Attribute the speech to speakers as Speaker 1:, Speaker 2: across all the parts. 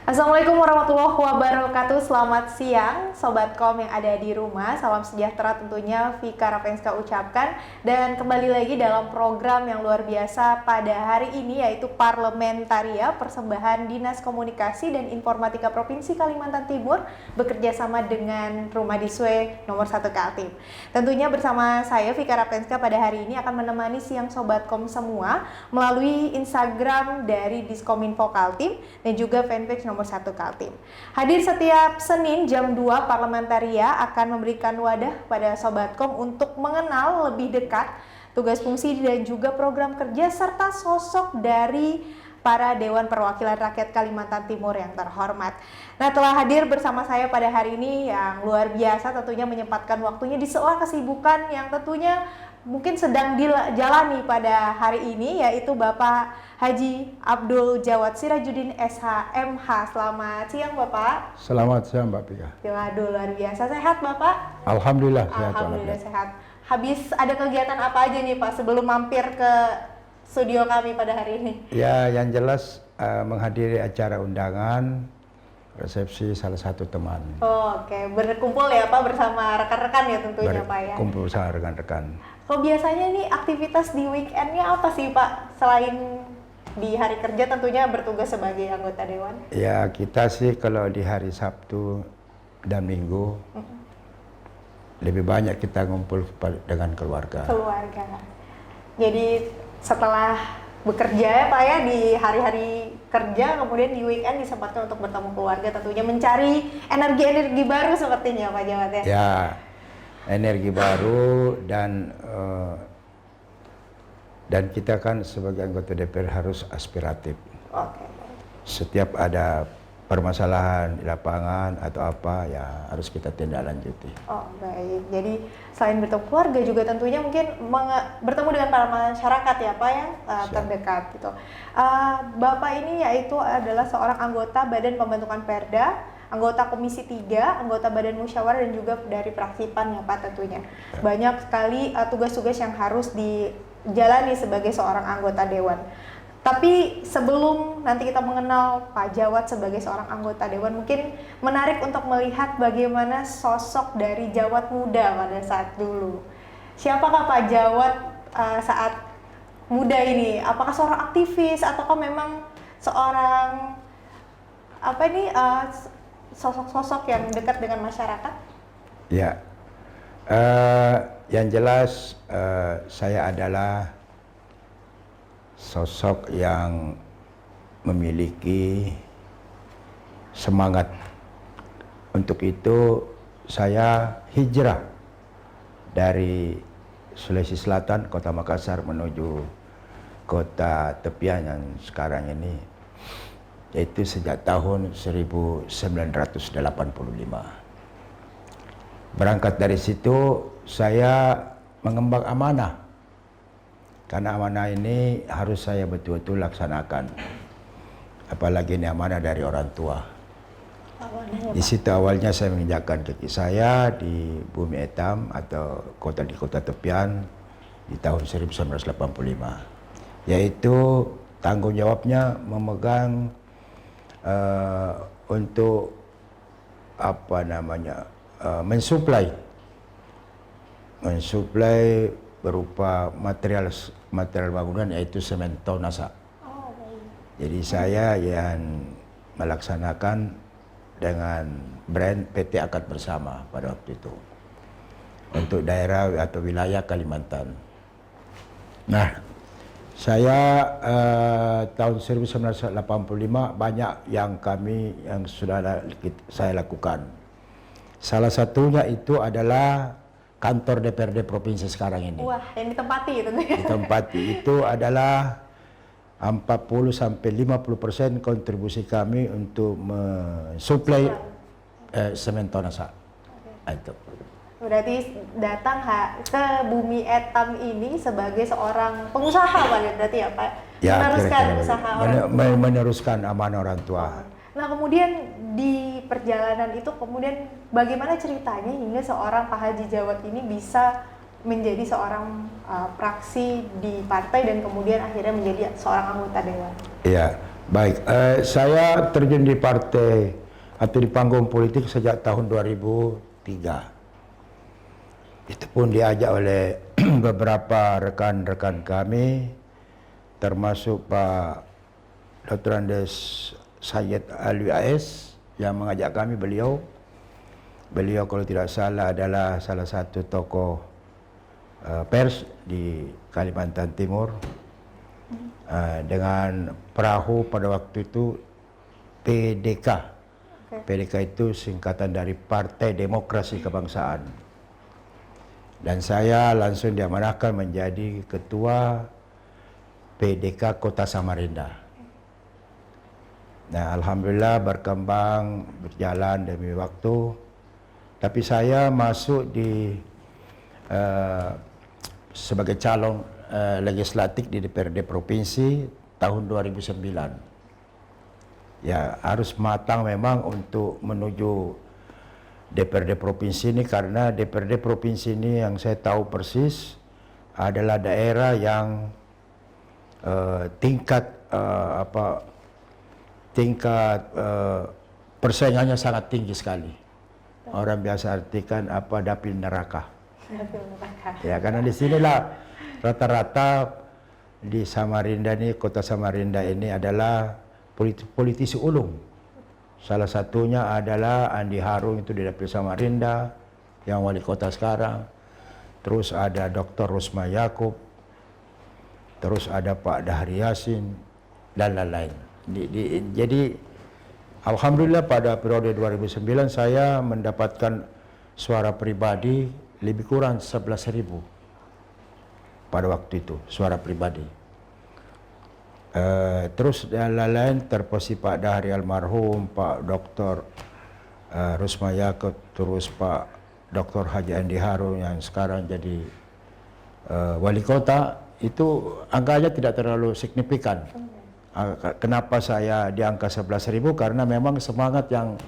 Speaker 1: Assalamualaikum warahmatullahi wabarakatuh. Selamat siang Sobat Kom yang ada di rumah. Salam sejahtera tentunya Vika Ravenska ucapkan. Dan kembali lagi dalam program yang luar biasa pada hari ini, yaitu Parlementaria, persembahan Dinas Komunikasi dan Informatika Provinsi Kalimantan Timur bekerja sama dengan Rumah Diswe nomor 1 Kaltim. Tentunya bersama saya Vika Ravenska pada hari ini akan menemani siang Sobat Kom semua melalui Instagram dari Diskominfo Kaltim dan juga fanpage nomor 1 Kaltim. Hadir setiap Senin jam 2, Parlementaria akan memberikan wadah pada Sobat Kom untuk mengenal lebih dekat tugas fungsi dan juga program kerja serta sosok dari para Dewan Perwakilan Rakyat Kalimantan Timur yang terhormat. Nah, telah hadir bersama saya pada hari ini yang luar biasa, tentunya menyempatkan waktunya di sela kesibukan yang tentunya mungkin sedang dijalani pada hari ini, yaitu Bapak Haji Abdul Jawad Sirajuddin SH.MH. Selamat siang Bapak.
Speaker 2: Selamat siang Mbak Pika.
Speaker 1: Waduh, luar biasa. Sehat Bapak?
Speaker 2: Alhamdulillah sehat.
Speaker 1: Alhamdulillah sehat. Habis ada kegiatan apa aja nih Pak sebelum mampir ke studio kami pada hari ini?
Speaker 2: Ya, yang jelas menghadiri acara undangan resepsi salah satu teman.
Speaker 1: Oke, berkumpul ya Pak bersama rekan-rekan ya tentunya Pak ya.
Speaker 2: Kumpul bersama rekan-rekan.
Speaker 1: Kalau biasanya nih aktivitas di weekendnya apa sih Pak? Selain di hari kerja tentunya bertugas sebagai anggota Dewan.
Speaker 2: Ya, kita sih kalau di hari Sabtu dan Minggu lebih banyak kita ngumpul dengan keluarga.
Speaker 1: Keluarga. Jadi setelah bekerja ya Pak ya di hari-hari kerja, kemudian di weekend disempatkan untuk bertemu keluarga, tentunya mencari energi-energi baru sepertinya Pak Jawad ya.
Speaker 2: Ya, energi baru dan kita kan sebagai anggota DPR harus aspiratif.
Speaker 1: Oke.
Speaker 2: Setiap ada permasalahan di lapangan atau apa ya harus kita tindak lanjuti.
Speaker 1: Oh baik, jadi selain bertemu keluarga juga tentunya mungkin bertemu dengan para masyarakat ya Pak yang terdekat gitu. Bapak ini yaitu adalah seorang anggota Badan Pembentukan Perda, anggota Komisi 3, anggota Badan Musyawarah dan juga dari fraksi PAN ya Pak tentunya. Banyak sekali tugas-tugas yang harus dijalani sebagai seorang anggota Dewan. Tapi sebelum nanti kita mengenal Pak Jawad sebagai seorang anggota Dewan, mungkin menarik untuk melihat bagaimana sosok dari Jawad muda pada saat dulu. Siapakah Pak Jawad saat muda ini? Apakah seorang aktivis ataukah memang seorang sosok-sosok yang dekat dengan masyarakat?
Speaker 2: Ya, yang jelas saya adalah sosok yang memiliki semangat. Untuk itu saya hijrah dari Sulawesi Selatan, Kota Makassar menuju kota tepian yang sekarang ini, yaitu sejak tahun 1985. Berangkat dari situ saya mengemban amanah. Karena amanah ini harus saya betul-betul laksanakan. Apalagi ini amanah dari orang tua. Di situ awalnya saya menginjakkan kaki saya di Bumi Etam atau di kota tepian di tahun 1985. Yaitu tanggung jawabnya memegang untuk mensuplai berupa material bangunan yaitu semen tonasa. Jadi saya yang melaksanakan dengan brand PT Akad Bersama pada waktu itu untuk daerah atau wilayah Kalimantan. Nah, saya tahun 1985 banyak yang sudah saya lakukan. Salah satunya itu adalah kantor DPRD Provinsi sekarang ini.
Speaker 1: Wah, yang ditempati itu.
Speaker 2: Ditempati itu adalah 40-50% kontribusi kami untuk mensuplai semen tonasa. Itu.
Speaker 1: Berarti datang ke Bumi Etam ini sebagai seorang pengusaha Pak, berarti ya Pak?
Speaker 2: Ya,
Speaker 1: meneruskan usaha orang tua.
Speaker 2: Meneruskan amanah orang tua.
Speaker 1: Nah kemudian di perjalanan itu kemudian bagaimana ceritanya hingga seorang Pak Haji Jawad ini bisa menjadi seorang praksi di partai dan kemudian akhirnya menjadi seorang anggota dewan?
Speaker 2: Iya, Baik, saya terjun di partai atau di panggung politik sejak tahun 2003. Itu pun diajak oleh beberapa rekan-rekan kami, termasuk Pak Dr. Andes Syed Alwi AS yang mengajak kami. Beliau kalau tidak salah adalah salah satu tokoh pers di Kalimantan Timur. Dengan perahu pada waktu itu PDK. PDK itu singkatan dari Partai Demokrasi Kebangsaan. Dan saya langsung diamanahkan menjadi ketua PDK Kota Samarinda. Nah, alhamdulillah berkembang, berjalan demi waktu. Tapi saya masuk di sebagai calon legislatif di DPRD Provinsi tahun 2009. Ya, harus matang memang untuk menuju DPRD Provinsi ini, karena DPRD Provinsi ini yang saya tahu persis adalah daerah yang tingkat persaingannya sangat tinggi sekali. Orang biasa artikan dapil neraka. Ya, karena di sinilah rata-rata di Samarinda ini, kota Samarinda ini adalah politisi ulung. Salah satunya adalah Andi Harun, itu di dapil Samarinda, yang wali kota sekarang. Terus ada Dr. Rusma Yaakob, terus ada Pak Dahri Yasin, dan lain-lain. Jadi alhamdulillah pada periode 2009 saya mendapatkan suara pribadi lebih kurang 11.000 pada waktu itu, suara pribadi. Terus dan lain-lain, terpesi Pak Dahri almarhum, Pak Dr. Rusma Yaakob, terus Pak Dr. Haji Andi Harun yang sekarang jadi wali kota. Itu angkanya tidak terlalu signifikan. Kenapa saya di angka 11.000? Karena memang semangat yang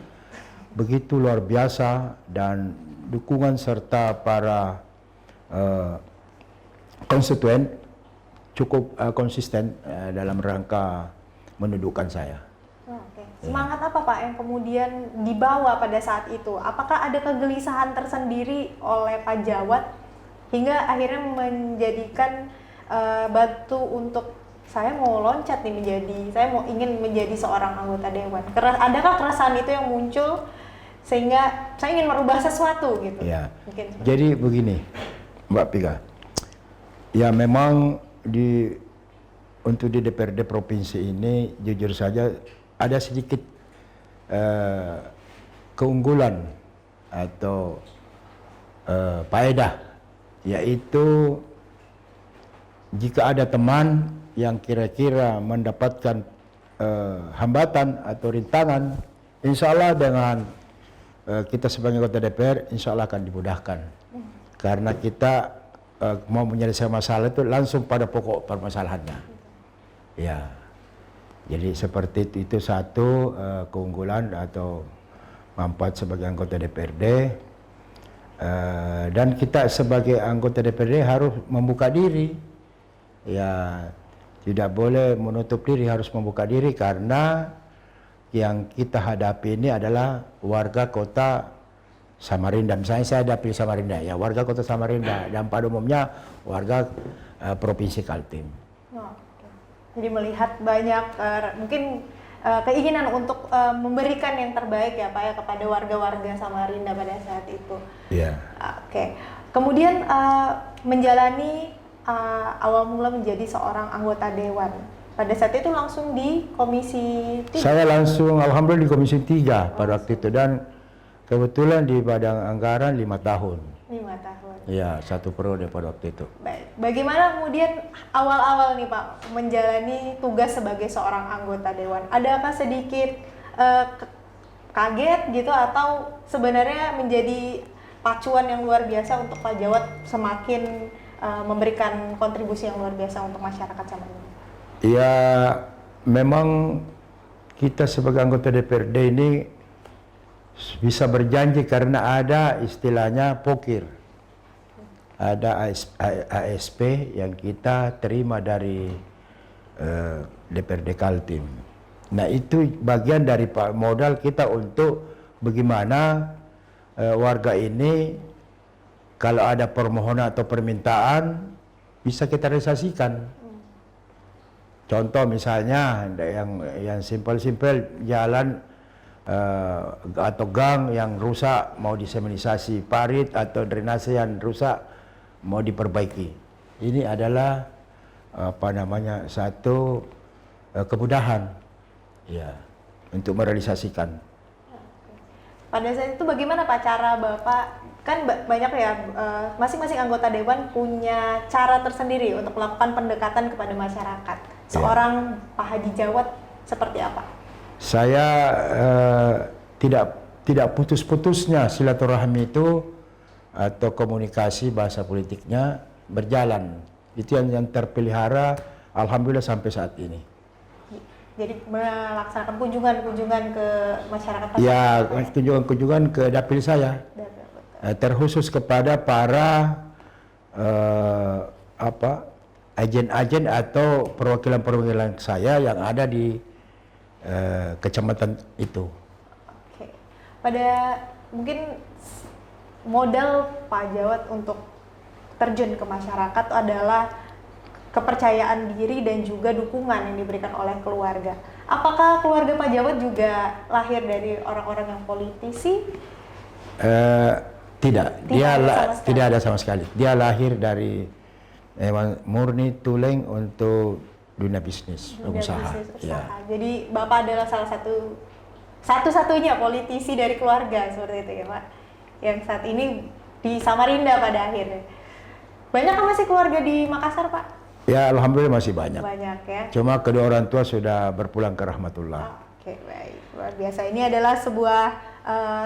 Speaker 2: begitu luar biasa dan dukungan serta para konstituen cukup konsisten dalam rangka mendudukkan saya.
Speaker 1: Semangat apa Pak yang kemudian dibawa pada saat itu? Apakah ada kegelisahan tersendiri oleh Pak Jawad hingga akhirnya menjadikan batu untuk saya mau loncat nih ingin menjadi seorang anggota dewan? Adakah keresahan itu yang muncul sehingga saya ingin merubah sesuatu gitu?
Speaker 2: Ya. Jadi begini, Mbak Pika. Ya memang untuk di DPRD Provinsi ini jujur saja ada sedikit keunggulan atau faedah, yaitu jika ada teman yang kira-kira mendapatkan hambatan atau rintangan, insya Allah dengan kita sebagai anggota DPR insya Allah akan dimudahkan, karena kita mau menyelesaikan masalah itu langsung pada pokok permasalahannya. Ya, jadi seperti itu satu keunggulan atau manfaat sebagai anggota DPRD. Dan kita sebagai anggota DPRD harus membuka diri. Ya, tidak boleh menutup diri, harus membuka diri, karena yang kita hadapi ini adalah warga kota Samarinda. Misalnya saya dapil Samarinda, ya warga kota Samarinda, dan pada umumnya warga Provinsi Kaltim.
Speaker 1: Jadi melihat banyak mungkin keinginan untuk memberikan yang terbaik ya Pak ya kepada warga-warga Samarinda pada saat itu.
Speaker 2: Iya.
Speaker 1: Kemudian menjalani awal mula menjadi seorang anggota dewan. Pada saat itu langsung di Komisi 3.
Speaker 2: Saya langsung alhamdulillah di Komisi 3 pada waktu itu, dan kebetulan di Badan Anggaran 5 tahun.
Speaker 1: 5 tahun.
Speaker 2: Ya, 1 periode pada waktu itu.
Speaker 1: Baik. Bagaimana kemudian awal-awal nih Pak menjalani tugas sebagai seorang anggota dewan? Adakah sedikit kaget gitu, atau sebenarnya menjadi pacuan yang luar biasa untuk Pak Jawad semakin memberikan kontribusi yang luar biasa untuk masyarakat Samarinda?
Speaker 2: Ya, memang kita sebagai anggota DPRD ini bisa berjanji karena ada istilahnya pokir, ada ASP yang kita terima dari DPRD Kaltim. Nah itu bagian dari modal kita untuk bagaimana warga ini kalau ada permohonan atau permintaan bisa kita realisasikan. Contoh misalnya yang simpel-simpel jalan atau gang yang rusak mau disemenisasi, parit atau drainase yang rusak mau diperbaiki. Ini adalah satu kemudahan ya untuk merealisasikan.
Speaker 1: Pada saat itu bagaimana Pak cara Bapak, kan banyak ya, masing-masing anggota Dewan punya cara tersendiri untuk melakukan pendekatan kepada masyarakat. Seorang Pak Haji Djawad seperti apa?
Speaker 2: Saya tidak putus-putusnya silaturahmi itu atau komunikasi bahasa politiknya berjalan. Itu yang terpelihara alhamdulillah sampai saat ini.
Speaker 1: Jadi melaksanakan kunjungan-kunjungan ke masyarakat.
Speaker 2: Ya, kunjungan-kunjungan ke dapil saya. Terkhusus kepada para agen-agen atau perwakilan-perwakilan saya yang ada di kecamatan itu.
Speaker 1: Oke. Pada mungkin modal Pak Djawad untuk terjun ke masyarakat adalah kepercayaan diri dan juga dukungan yang diberikan oleh keluarga. Apakah keluarga Pak Djawad juga lahir dari orang-orang yang politisi?
Speaker 2: Tidak, tidak ada sama sekali. Dia lahir dari murni tulen untuk dunia bisnis, usaha. Ya.
Speaker 1: Jadi Bapak adalah salah satu-satunya politisi dari keluarga seperti itu ya Pak, yang saat ini di Samarinda pada akhirnya. Banyak kan masih keluarga di Makassar Pak?
Speaker 2: Ya alhamdulillah masih banyak.
Speaker 1: Banyak ya.
Speaker 2: Cuma kedua orang tua sudah berpulang ke rahmatullah.
Speaker 1: Oke, baik, luar biasa. Ini adalah sebuah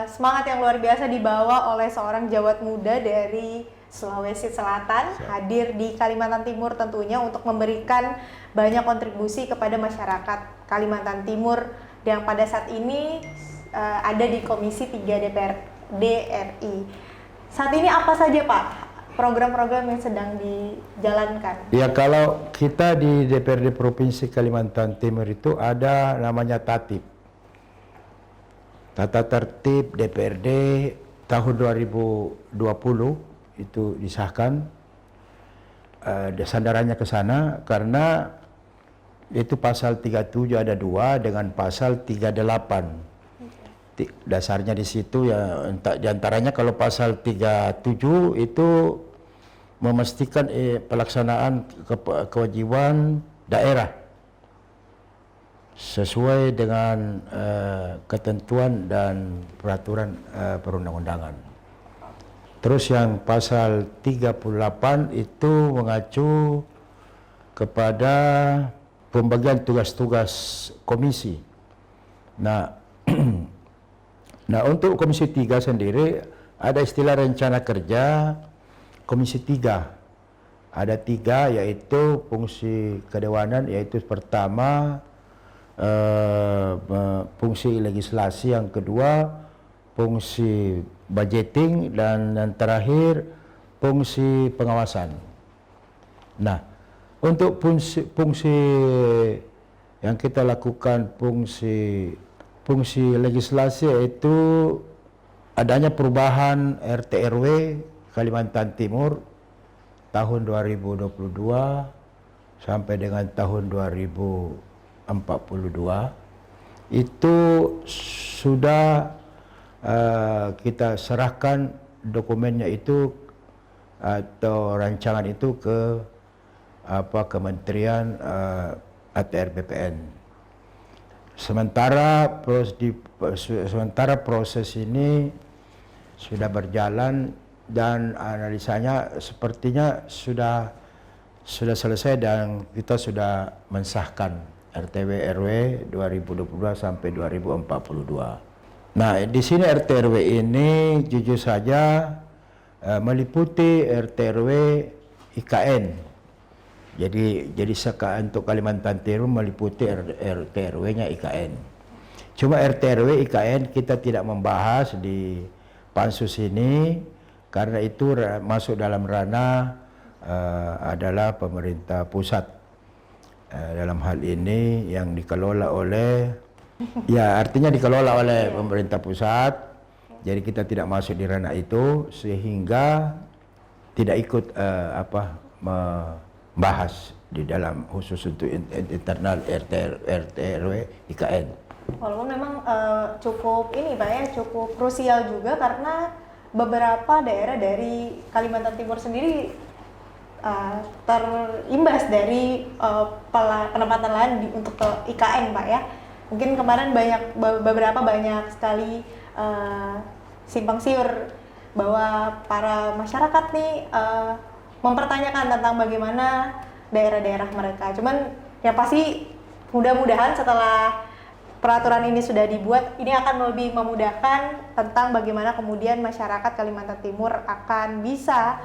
Speaker 1: semangat yang luar biasa dibawa oleh seorang Djawad muda dari Sulawesi Selatan, hadir di Kalimantan Timur tentunya untuk memberikan banyak kontribusi kepada masyarakat Kalimantan Timur yang pada saat ini ada di Komisi 3 DPRD RI. Saat ini apa saja Pak program-program yang sedang dijalankan?
Speaker 2: Ya kalau kita di DPRD Provinsi Kalimantan Timur itu ada namanya TATIP. Tata Tertib DPRD tahun 2020 itu disahkan. Sandarannya ke sana karena itu pasal 37 ada 2 dengan pasal 38. Dasarnya di situ ya, diantaranya kalau pasal 37 itu memastikan pelaksanaan kewajiban daerah sesuai dengan ketentuan dan peraturan perundang-undangan. Terus yang pasal 38 itu mengacu kepada pembagian tugas-tugas komisi. Nah, untuk Komisi 3 sendiri ada istilah rencana kerja Komisi 3. Ada 3 yaitu fungsi kedewanan, yaitu pertama fungsi legislasi, yang kedua fungsi budgeting, dan yang terakhir fungsi pengawasan. Nah, untuk fungsi yang kita lakukan fungsi legislasi yaitu adanya perubahan RT RW Kalimantan Timur tahun 2022 sampai dengan tahun 2042 itu sudah kita serahkan dokumennya itu atau rancangan itu ke Kementerian ATR BPN. Sementara proses ini sudah berjalan dan analisanya sepertinya sudah selesai dan kita sudah mensahkan RTW RW 2022 sampai 2042. Nah, di sini RT RW ini jujur saja meliputi RT RW IKN. Jadi untuk Kalimantan Timur meliputi RT RW-nya IKN. Cuma RT RW IKN kita tidak membahas di pansus ini karena itu masuk dalam ranah adalah pemerintah pusat. dalam hal ini yang dikelola oleh ya artinya dikelola oleh pemerintah pusat. Jadi kita tidak masuk di ranah itu sehingga tidak ikut membahas di dalam khusus untuk internal RT RW IKN.
Speaker 1: Walaupun memang cukup ini Pak ya, cukup krusial juga karena beberapa daerah dari Kalimantan Timur sendiri terimbas dari penempatan lahan untuk ke IKN Pak ya. Mungkin kemarin beberapa banyak sekali simpang siur bahwa para masyarakat nih mempertanyakan tentang bagaimana daerah-daerah mereka. Cuman yang pasti mudah-mudahan setelah peraturan ini sudah dibuat, ini akan lebih memudahkan tentang bagaimana kemudian masyarakat Kalimantan Timur akan bisa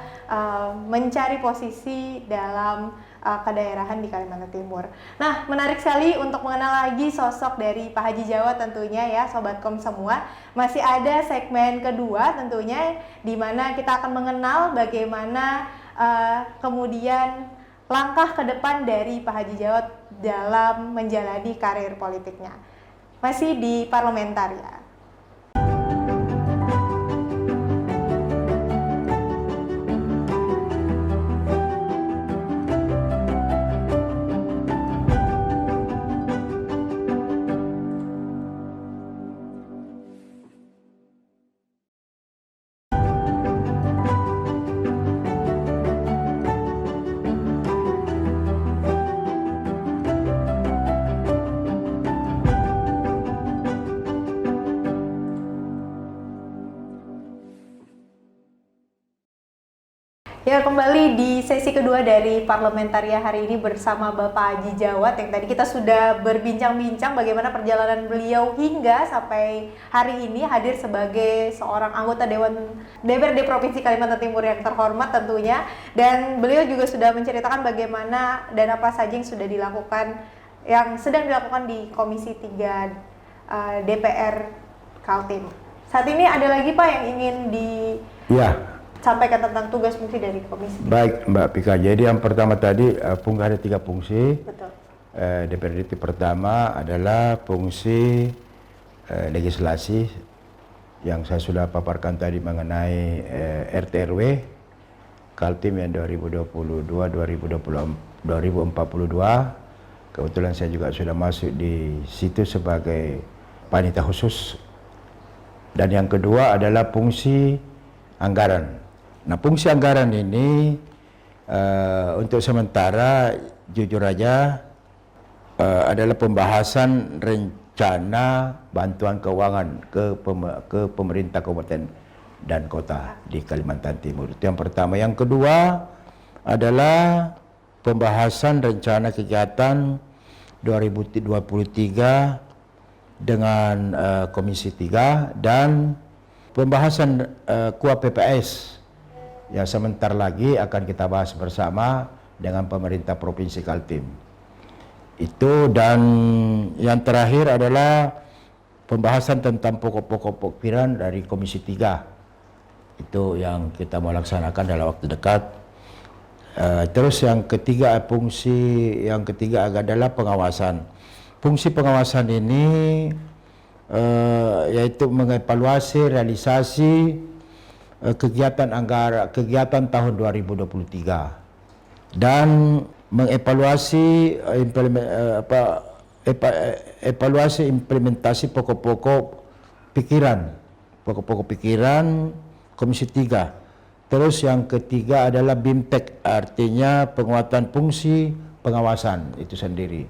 Speaker 1: mencari posisi dalam kedaerahan di Kalimantan Timur. Nah, menarik sekali untuk mengenal lagi sosok dari Pak Haji Djawad tentunya ya, Sobatkom semua. Masih ada segmen kedua tentunya, di mana kita akan mengenal bagaimana kemudian langkah ke depan dari Pak Haji Djawad dalam menjalani karir politiknya. Masih di Parlementaria. Ya, kembali di sesi kedua dari Parlementaria hari ini bersama Bapak Haji Djawad yang tadi kita sudah berbincang-bincang bagaimana perjalanan beliau hingga sampai hari ini hadir sebagai seorang anggota Dewan DPRD Provinsi Kalimantan Timur yang terhormat tentunya, dan beliau juga sudah menceritakan bagaimana dan apa saja yang sudah dilakukan, yang sedang dilakukan di Komisi 3 DPR Kaltim. Saat ini ada lagi Pak yang ingin sampaikan tentang tugas fungsi dari komisi.
Speaker 2: Baik Mbak Pika, jadi yang pertama tadi ada 3 fungsi.
Speaker 1: Betul.
Speaker 2: DPRD itu pertama adalah fungsi legislasi yang saya sudah paparkan tadi mengenai RT RW Kaltim yang 2022-2042. Kebetulan saya juga sudah masuk di situ sebagai panitia khusus. Dan yang kedua adalah fungsi anggaran. Nah, fungsi anggaran ini untuk sementara jujur aja adalah pembahasan rencana bantuan keuangan ke pemerintah kabupaten dan kota di Kalimantan Timur. Itu yang pertama. Yang kedua adalah pembahasan rencana kegiatan 2023 dengan Komisi 3 dan pembahasan KUA PPS yang sebentar lagi akan kita bahas bersama dengan pemerintah Provinsi Kaltim. Itu, dan yang terakhir adalah pembahasan tentang pokok-pokok pikiran dari Komisi 3. Itu yang kita mau laksanakan dalam waktu dekat. Terus yang ketiga, fungsi yang ketiga adalah pengawasan. Fungsi pengawasan ini yaitu mengevaluasi realisasi kegiatan tahun 2023 dan mengevaluasi evaluasi implementasi pokok-pokok pikiran Komisi 3. Terus yang ketiga adalah BIMTEK, artinya penguatan fungsi pengawasan itu sendiri.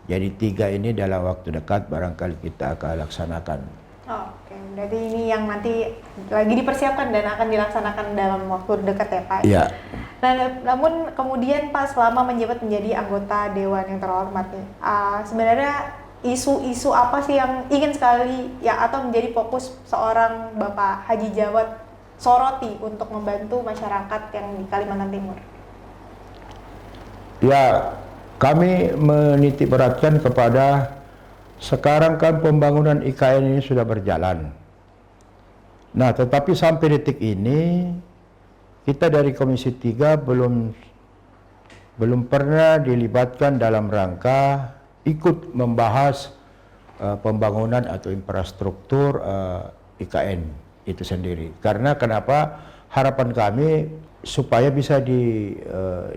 Speaker 2: Jadi 3 ini dalam waktu dekat barangkali kita akan laksanakan.
Speaker 1: Oke, berarti ini yang nanti lagi dipersiapkan dan akan dilaksanakan dalam waktu dekat ya Pak?
Speaker 2: Iya.
Speaker 1: Nah, namun kemudian Pak selama menjabat menjadi anggota Dewan yang terhormat nih, sebenarnya isu-isu apa sih yang ingin sekali ya atau menjadi fokus seorang Bapak Haji Djawad soroti untuk membantu masyarakat yang di Kalimantan Timur?
Speaker 2: Ya, kami menitik beratkan kepada sekarang kan pembangunan IKN ini sudah berjalan. Nah, tetapi sampai detik ini kita dari Komisi 3 belum belum pernah dilibatkan dalam rangka ikut membahas pembangunan atau infrastruktur IKN itu sendiri. Karena kenapa? Harapan kami supaya bisa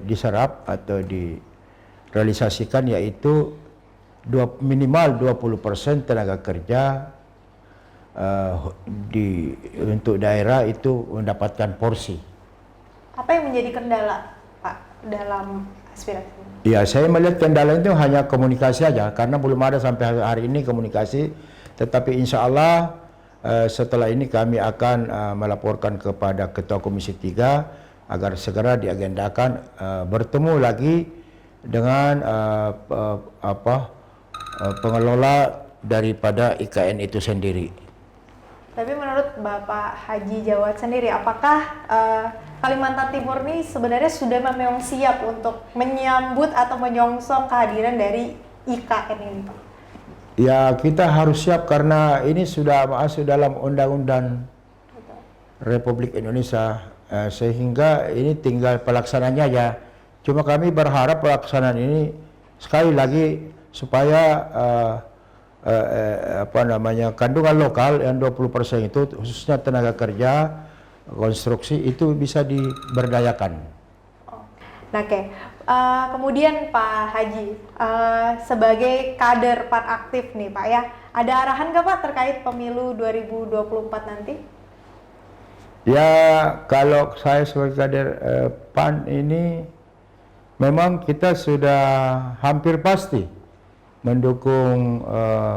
Speaker 2: diserap atau direalisasikan, yaitu minimal 20% tenaga kerja untuk daerah itu mendapatkan porsi.
Speaker 1: Apa yang menjadi kendala, Pak, dalam aspirasi ini?
Speaker 2: Ya, saya melihat kendala itu hanya komunikasi aja, karena belum ada sampai hari ini komunikasi. Tetapi insya Allah setelah ini kami akan melaporkan kepada Ketua Komisi 3 agar segera diagendakan bertemu lagi dengan pengelola daripada IKN itu sendiri.
Speaker 1: Tapi menurut Bapak Haji Djawad sendiri, apakah Kalimantan Timur ini sebenarnya sudah memang siap untuk menyambut atau menyongsong kehadiran dari IKN ini, Pak?
Speaker 2: Ya, kita harus siap karena ini sudah masuk dalam Undang-Undang Republik Indonesia, sehingga ini tinggal pelaksananya aja. Cuma kami berharap pelaksanaan ini sekali lagi supaya kandungan lokal yang 20% itu khususnya tenaga kerja konstruksi itu bisa diberdayakan.
Speaker 1: Nah, oke. Kemudian Pak Haji, sebagai kader PAN aktif nih Pak ya, ada arahan nggak Pak terkait pemilu 2024 nanti?
Speaker 2: Ya, kalau saya sebagai kader PAN ini memang kita sudah hampir pasti mendukung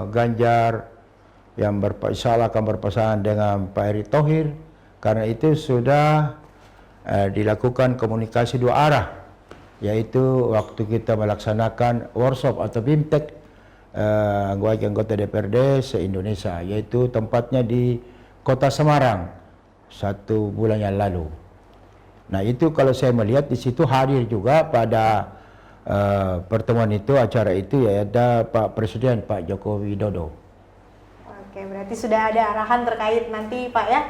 Speaker 2: Ganjar yang insya Allah akan berpasangan dengan Pak Erick Thohir, karena itu sudah dilakukan komunikasi dua arah, yaitu waktu kita melaksanakan workshop atau BIMTEK anggota DPRD se-Indonesia, yaitu tempatnya di Kota Semarang 1 bulan yang lalu. Nah itu kalau saya melihat di situ hadir juga pada pertemuan itu, acara itu, ya ada Pak Presiden Pak Joko Widodo.
Speaker 1: Oke, berarti sudah ada arahan terkait nanti Pak ya.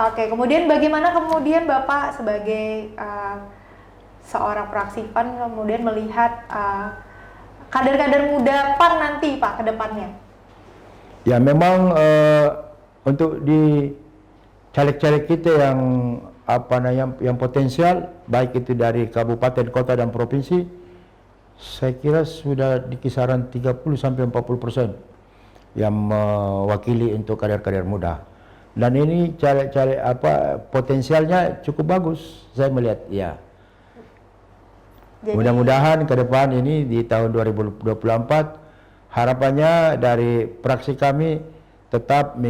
Speaker 1: Oke, kemudian bagaimana kemudian Bapak sebagai seorang praksi PAN kemudian melihat kader-kader muda PAN nanti Pak ke depannya?
Speaker 2: Ya memang untuk di caleg-caleg kita yang potensial, baik itu dari kabupaten, kota dan provinsi, saya kira sudah di kisaran 30-40% yang mewakili untuk kader-kader muda. Dan ini caleg-caleg potensialnya cukup bagus, saya melihat ya. Mudah-mudahan ke depan ini di tahun 2024 harapannya dari praksi kami tetap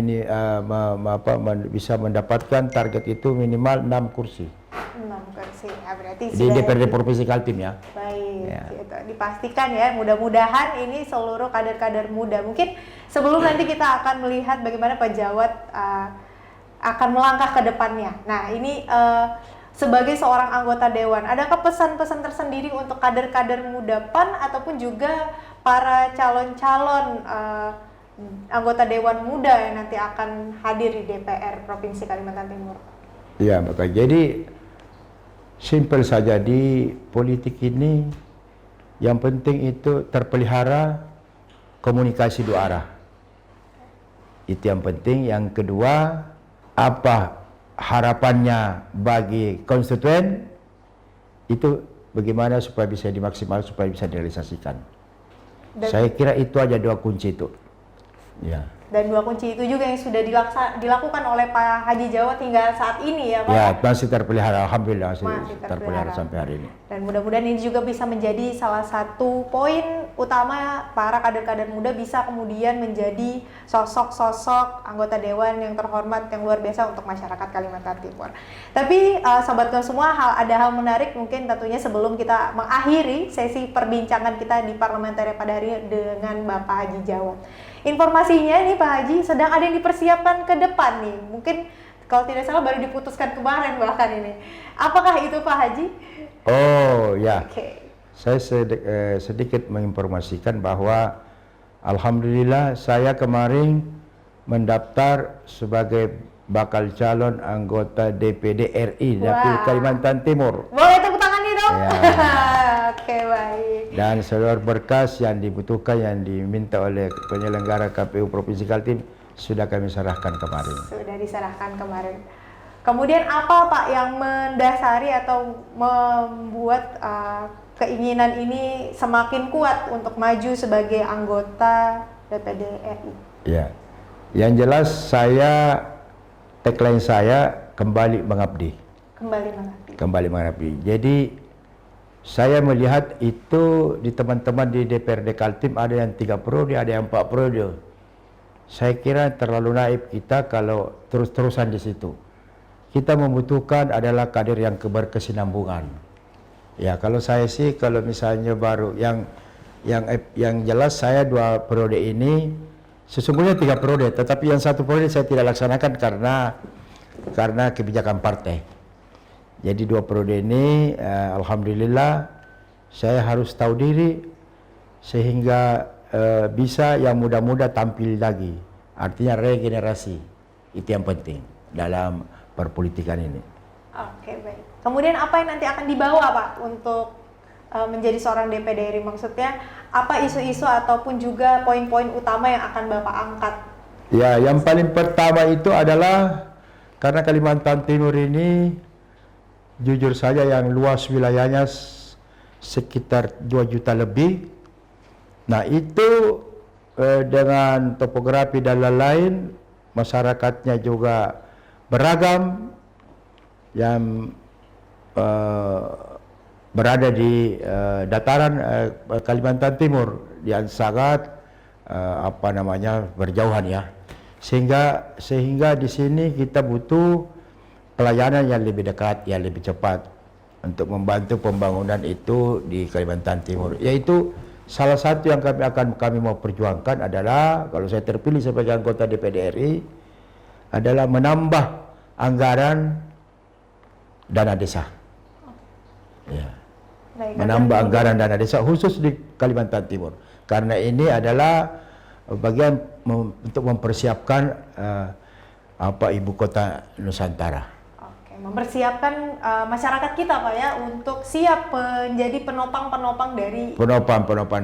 Speaker 2: bisa mendapatkan target itu minimal 6 kursi.
Speaker 1: 6 kursi, ya berarti
Speaker 2: di DPRD Provinsi Kaltim ya.
Speaker 1: Baik, ya. Gitu. Dipastikan ya, mudah-mudahan ini seluruh kader-kader muda. Mungkin sebelum nanti kita akan melihat bagaimana Pak Djawad akan melangkah ke depannya. Nah ini sebagai seorang anggota Dewan, adakah pesan-pesan tersendiri untuk kader-kader muda PAN ataupun juga para calon-calon anggota Dewan Muda yang nanti akan hadir di DPR Provinsi Kalimantan Timur?
Speaker 2: Iya, maka jadi simpel saja di politik ini, yang penting itu terpelihara komunikasi dua arah. Itu yang penting. Yang kedua, apa harapannya bagi konstituen, itu bagaimana supaya bisa dimaksimal, supaya bisa direalisasikan. Saya kira itu aja dua kunci itu. Ya.
Speaker 1: Dan dua kunci itu juga yang sudah dilakukan oleh Pak Haji Djawad hingga saat ini ya Pak?
Speaker 2: Ya, masih terpelihara, alhamdulillah masih terpelihara sampai hari ini.
Speaker 1: Dan mudah-mudahan ini juga bisa menjadi salah satu poin utama para kader-kader muda bisa kemudian menjadi sosok-sosok anggota Dewan yang terhormat, yang luar biasa untuk masyarakat Kalimantan Timur. Tapi sobatku semua, ada hal menarik mungkin tentunya sebelum kita mengakhiri sesi perbincangan kita di parlementer pada hari dengan Bapak Haji Djawad. Informasinya nih Pak Haji sedang ada yang dipersiapkan ke depan nih. Mungkin kalau tidak salah baru diputuskan kemarin bahkan ini. Apakah itu Pak Haji?
Speaker 2: Oh ya.
Speaker 1: Okay.
Speaker 2: Saya sedikit menginformasikan bahwa alhamdulillah saya kemarin mendaftar sebagai bakal calon anggota DPD RI dari Kalimantan Timur.
Speaker 1: Boleh tepuk tangan nih dong.
Speaker 2: Ya.
Speaker 1: Oke, baik.
Speaker 2: Dan seluruh berkas yang dibutuhkan yang diminta oleh penyelenggara KPU Provinsi Kaltim sudah kami serahkan kemarin.
Speaker 1: Sudah diserahkan kemarin. Kemudian apa Pak yang mendasari atau membuat keinginan ini semakin kuat untuk maju sebagai anggota DPD RI?
Speaker 2: Ya, yang jelas tagline saya kembali mengabdi.
Speaker 1: Kembali mengabdi.
Speaker 2: Kembali mengabdi. Jadi saya melihat itu di teman-teman di DPRD Kaltim ada yang 3 periode, ada yang 4 periode. Saya kira terlalu naif kita kalau terus-terusan di situ. Kita membutuhkan adalah kader yang berkesinambungan. Ya, kalau saya sih kalau misalnya baru yang jelas saya 2 periode ini sesungguhnya 3 periode, tetapi yang 1 periode saya tidak laksanakan karena kebijakan partai. Jadi 2 periode ini alhamdulillah saya harus tahu diri sehingga bisa yang muda-muda tampil lagi. Artinya regenerasi. Itu yang penting dalam perpolitikan ini.
Speaker 1: Oke, baik. Kemudian apa yang nanti akan dibawa Pak untuk menjadi seorang DPD RI? Maksudnya apa isu-isu ataupun juga poin-poin utama yang akan Bapak angkat?
Speaker 2: Ya, yang paling pertama itu adalah karena Kalimantan Timur ini jujur saja yang luas wilayahnya sekitar 2 juta lebih. Nah itu dengan topografi dan lain-lain, masyarakatnya juga beragam yang berada di dataran Kalimantan Timur yang sangat berjauhan ya. Sehingga di sini kita butuh pelayanan yang lebih dekat, yang lebih cepat untuk membantu pembangunan itu di Kalimantan Timur. Yaitu salah satu yang kami mau perjuangkan adalah kalau saya terpilih sebagai anggota DPD RI adalah menambah anggaran dana desa. Ya. Menambah anggaran dana desa khusus di Kalimantan Timur. Karena ini adalah bagian untuk mempersiapkan ibu kota Nusantara.
Speaker 1: Mempersiapkan masyarakat kita Pak ya untuk siap menjadi penopang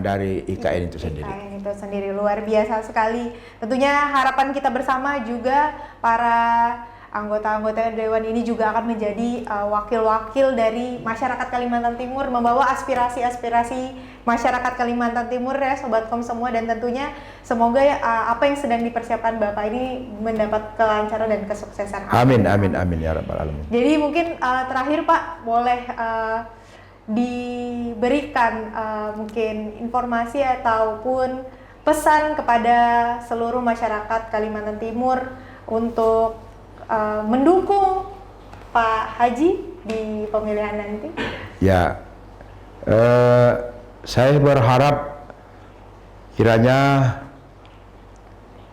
Speaker 1: dari
Speaker 2: IKN itu sendiri.
Speaker 1: IKN itu sendiri luar biasa sekali. Tentunya harapan kita bersama juga para anggota-anggota Dewan ini juga akan menjadi wakil-wakil dari masyarakat Kalimantan Timur, membawa aspirasi-aspirasi masyarakat Kalimantan Timur ya Sobat Kom semua, dan tentunya semoga apa yang sedang dipersiapkan Bapak ini mendapat kelancaran dan kesuksesan.
Speaker 2: Amin ya rabbal alamin.
Speaker 1: Jadi mungkin terakhir Pak boleh diberikan mungkin informasi ataupun pesan kepada seluruh masyarakat Kalimantan Timur untuk mendukung Pak Haji di pemilihan nanti? Ya,
Speaker 2: saya berharap kiranya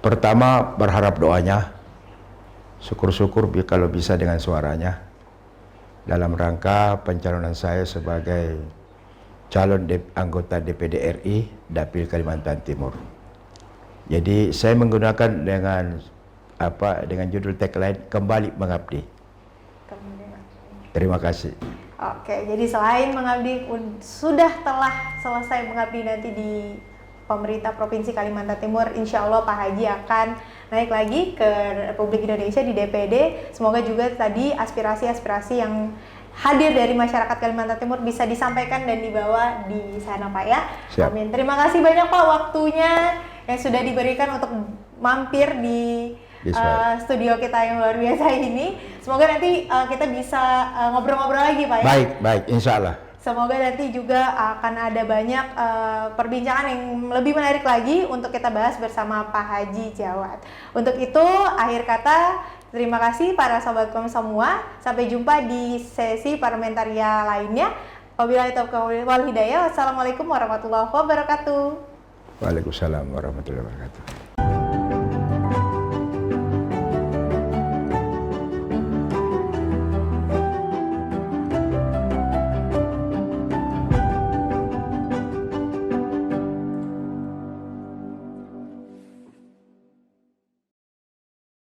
Speaker 2: pertama berharap doanya, syukur-syukur kalau bisa dengan suaranya dalam rangka pencalonan saya sebagai calon anggota DPD RI Dapil Kalimantan Timur. Jadi saya menggunakan dengan judul tagline kembali mengabdi. Terima kasih.
Speaker 1: Oke, jadi selain mengabdi telah selesai mengabdi nanti di pemerintah Provinsi Kalimantan Timur, insya Allah Pak Haji akan naik lagi ke Republik Indonesia di DPD. Semoga juga tadi aspirasi-aspirasi yang hadir dari masyarakat Kalimantan Timur bisa disampaikan dan dibawa di sana Pak ya.
Speaker 2: Siap.
Speaker 1: Amin. Terima kasih banyak Pak waktunya yang sudah diberikan untuk mampir di studio kita yang luar biasa ini. Semoga nanti kita bisa ngobrol-ngobrol lagi Pak ya.
Speaker 2: Baik, insya Allah.
Speaker 1: Semoga nanti juga akan ada banyak perbincangan yang lebih menarik lagi untuk kita bahas bersama Pak Haji Djawad. Untuk itu, akhir kata, terima kasih para Sobat Kom semua. Sampai jumpa di sesi parlamentaria lainnya. Wabillahi taufiq wal hidayah. Wassalamualaikum warahmatullahi wabarakatuh.
Speaker 2: Waalaikumsalam warahmatullahi wabarakatuh.